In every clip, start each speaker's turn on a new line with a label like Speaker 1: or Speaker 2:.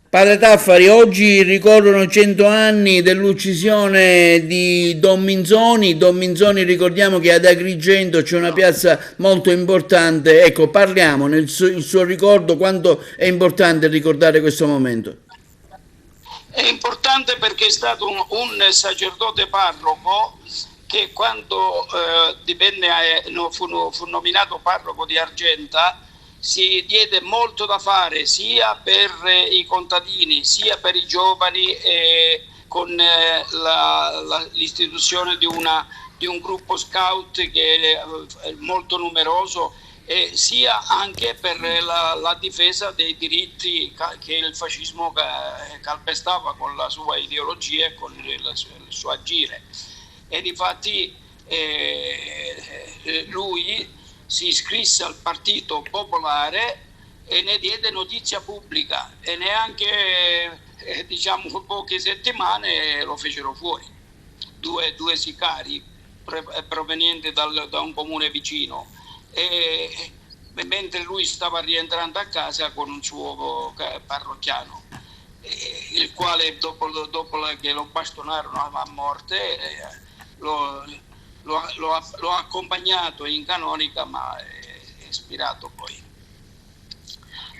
Speaker 1: Padre Taffari, oggi ricorrono 100 anni dell'uccisione di Don Minzoni. Don Minzoni, ricordiamo che ad Agrigento c'è una piazza molto importante. Ecco, parliamo il suo ricordo, quanto è importante ricordare questo momento.
Speaker 2: È importante perché è stato un sacerdote parroco che quando fu nominato parroco di Argenta si diede molto da fare sia per i contadini sia per i giovani, con l'istituzione di un gruppo scout che è molto numeroso, sia anche per la difesa dei diritti che il fascismo calpestava con la sua ideologia e con il suo agire. E difatti lui si iscrisse al Partito Popolare e ne diede notizia pubblica, e neanche diciamo poche settimane lo fecero fuori due sicari provenienti da un comune vicino, e mentre lui stava rientrando a casa con un suo parrocchiano, il quale dopo che lo bastonarono a morte lo ha accompagnato in canonica, ma è ispirato poi.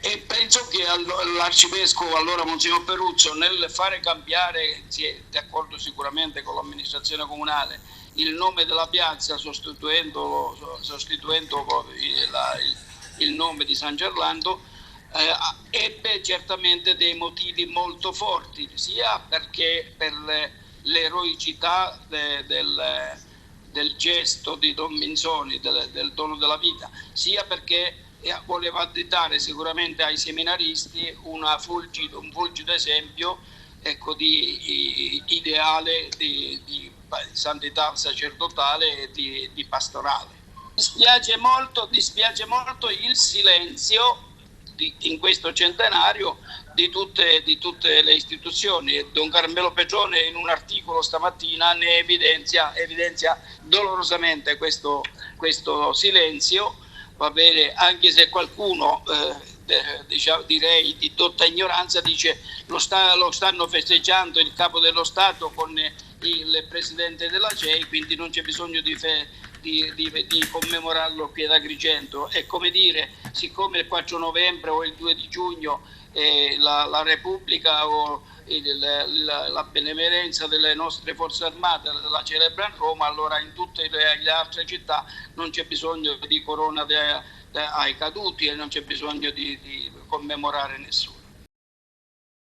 Speaker 2: E penso che l'arcivescovo, allora Monsignor Peruzzo, nel fare cambiare, si è d'accordo sicuramente con l'amministrazione comunale, il nome della piazza, sostituendo il nome di San Gerlando, ebbe certamente dei motivi molto forti, sia perché per l'eroicità del gesto di Don Minzoni, del dono della vita, sia perché voleva additare sicuramente ai seminaristi un fulgido esempio, ecco, di ideale di santità sacerdotale e di pastorale. Dispiace molto il silenzio in questo centenario di tutte le istituzioni. Don Carmelo Pegione in un articolo stamattina ne evidenzia dolorosamente questo silenzio. Va bene, anche se qualcuno, direi di tutta ignoranza, dice lo stanno festeggiando il capo dello Stato con il presidente della CEI, quindi non c'è bisogno di commemorarlo qui ad Agrigento. È come dire, siccome il 4 novembre o il 2 di giugno la Repubblica o la benemerenza delle nostre forze armate la celebra a Roma, allora in tutte le altre città non c'è bisogno di corona ai caduti e non c'è bisogno di commemorare nessuno.